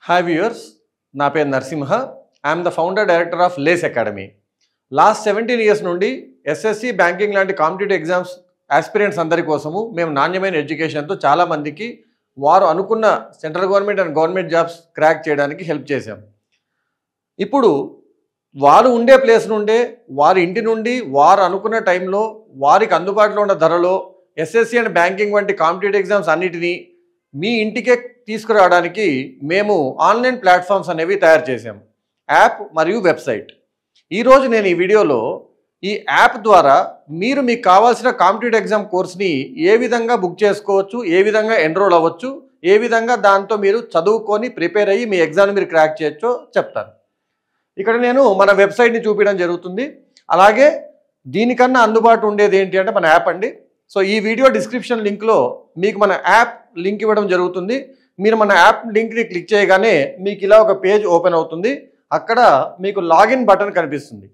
Hi viewers, నా పేరు Narasimha. I'm the founder director of Lay's academy. Last 17 years నుండి SSC banking లాంటి competitive exams aspirants అందరి కోసము మేము నాణ్యమైన ఎడ్యుకేషన్తో చాలామందికి వారు అనుకున్న central government and government jobs crack చేయడానికి హెల్ప్ చేశాం. ఇప్పుడు వారు ఉండే ప్లేస్ నుండే వారి ఇంటి నుండి వారు అనుకున్న టైంలో వారికి అందుబాటులో ఉన్న ధరలో ఎస్ఎస్సి అండ్ బ్యాంకింగ్ వంటి కాంపిటేటివ్ ఎగ్జామ్స్ అన్నిటినీ మీ ఇంటికే తీసుకురావడానికి మేము ఆన్లైన్ ప్లాట్ఫామ్స్ అనేవి తయారు చేసాం, యాప్ మరియు వెబ్సైట్. ఈరోజు నేను ఈ వీడియోలో ఈ యాప్ ద్వారా మీరు మీకు కావాల్సిన కాంపిటేటివ్ ఎగ్జామ్ కోర్స్ని ఏ విధంగా బుక్ చేసుకోవచ్చు, ఏ విధంగా ఎన్రోల్ అవ్వచ్చు, ఏ విధంగా దాంతో మీరు చదువుకొని ప్రిపేర్ అయ్యి మీ ఎగ్జామ్ని మీరు క్రాక్ చేయొచ్చో చెప్తాను. ఇక్కడ నేను మన వెబ్సైట్ని చూపించడం జరుగుతుంది. అలాగే దీనికన్నా అందుబాటు ఉండేది ఏంటి అంటే మన యాప్ అండి. సో ఈ వీడియో డిస్క్రిప్షన్ లింక్లో మీకు మన యాప్ లింక్ ఇవ్వడం జరుగుతుంది. మీరు మన యాప్ లింక్ని క్లిక్ చేయగానే మీకు ఇలా ఒక పేజ్ ఓపెన్ అవుతుంది. అక్కడ మీకు లాగిన్ బటన్ కనిపిస్తుంది.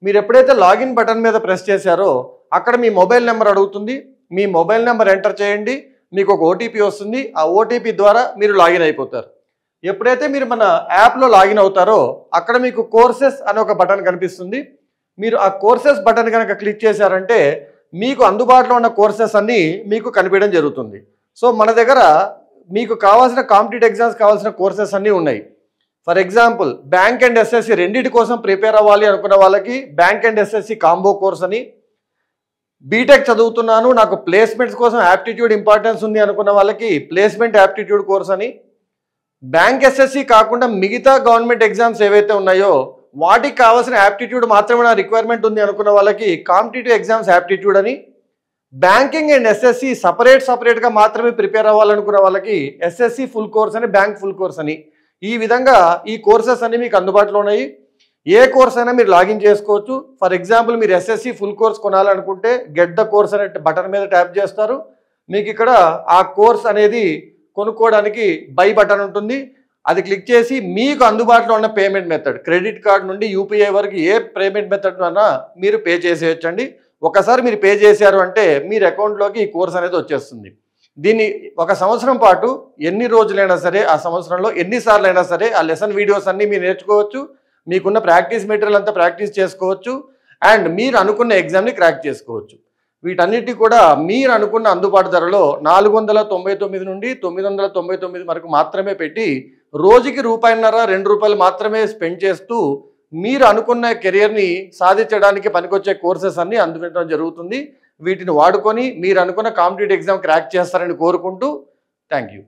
మీరు ఎప్పుడైతే లాగిన్ బటన్ మీద ప్రెస్ చేశారో అక్కడ మీ మొబైల్ నెంబర్ అడుగుతుంది. మీ మొబైల్ నెంబర్ ఎంటర్ చేయండి, మీకు ఒక ఓటీపీ వస్తుంది. ఆ ఓటీపీ ద్వారా మీరు లాగిన్ అయిపోతారు. ఎప్పుడైతే మీరు మన యాప్లో లాగిన్ అవుతారో అక్కడ మీకు కోర్సెస్ అనే ఒక బటన్ కనిపిస్తుంది. మీరు ఆ కోర్సెస్ బటన్ కనుక క్లిక్ చేశారంటే మీకు అందుబాటులో ఉన్న కోర్సెస్ అన్నీ మీకు కనిపించడం జరుగుతుంది. సో మన దగ్గర మీకు కావాల్సిన కాంపిటేటివ్ ఎగ్జామ్స్ కావాల్సిన కోర్సెస్ అన్నీ ఉన్నాయి. For example bank and SSC రెండింటి కోసం ప్రిపేర్ అవ్వాలి అనుకున్న వాళ్ళకి bank and SSC combo course అని, బీటెక్ చదువుతున్నాను నాకు ప్లేస్మెంట్స్ కోసం యాప్టిట్యూడ్ ఇంపార్టెన్స్ ఉంది అనుకున్న వాళ్ళకి ప్లేస్మెంట్ యాప్టిట్యూడ్ కోర్స్ అని, బ్యాంక్ ఎస్ఎస్సి కాకుండా మిగతా గవర్నమెంట్ ఎగ్జామ్స్ ఏవైతే ఉన్నాయో వాటికి కావాల్సిన యాప్టిట్యూడ్ మాత్రమే నా రిక్వైర్మెంట్ ఉంది అనుకున్న వాళ్ళకి కాంపిటేటివ్ ఎగ్జామ్స్ యాప్టిట్యూడ్ అని, బ్యాంకింగ్ అండ్ ఎస్ఎస్సి సపరేట్గా మాత్రమే ప్రిపేర్ అవ్వాలనుకున్న వాళ్ళకి ఎస్ఎస్సి ఫుల్ కోర్స్ అని, బ్యాంక్ ఫుల్ కోర్స్ అని, ఈ విధంగా ఈ కోర్సెస్ అన్ని మీకు అందుబాటులో ఉన్నాయి. ఏ కోర్స్ అయినా మీరు లాగిన్ చేసుకోవచ్చు. ఫర్ ఎగ్జాంపుల్ మీరు ఎస్ఎస్సి ఫుల్ కోర్స్ కొనాలనుకుంటే గెట్ ద కోర్స్ అనే బటన్ మీద ట్యాప్ చేస్తారు. మీకు ఇక్కడ ఆ కోర్స్ అనేది కొనుక్కోవడానికి బై బటన్ ఉంటుంది. అది క్లిక్ చేసి మీకు అందుబాటులో ఉన్న పేమెంట్ మెథడ్ క్రెడిట్ కార్డ్ నుండి యూపీఐ వరకు ఏ పేమెంట్ మెథడ్ అన్నా మీరు పే చేసేయచ్చండి. ఒకసారి మీరు పే చేశారు అంటే మీరు అకౌంట్లోకి ఈ కోర్స్ అనేది వచ్చేస్తుంది. దీన్ని 1 సంవత్సరం పాటు ఎన్ని రోజులైనా సరే ఆ సంవత్సరంలో ఎన్నిసార్లు అయినా సరే ఆ లెసన్ వీడియోస్ అన్నీ మీరు నేర్చుకోవచ్చు. మీకున్న ప్రాక్టీస్ మెటీరియల్ అంతా ప్రాక్టీస్ చేసుకోవచ్చు. అండ్ మీరు అనుకున్న ఎగ్జామ్ని క్రాక్ చేసుకోవచ్చు. వీటన్నిటి కూడా మీరు అనుకున్న అందుబాటు ధరలో 499 నుండి 999 వరకు మాత్రమే పెట్టి రోజుకి ₹1.50 ₹2 మాత్రమే స్పెండ్ చేస్తూ మీరు అనుకున్న కెరియర్ని సాధించడానికి పనికొచ్చే కోర్సెస్ అన్ని అందించడం జరుగుతుంది. వీటిని వాడుకొని మీరు అనుకున్న కాంపిటేటివ్ ఎగ్జామ్ క్రాక్ చేస్తారని కోరుకుంటూ థ్యాంక్ యూ.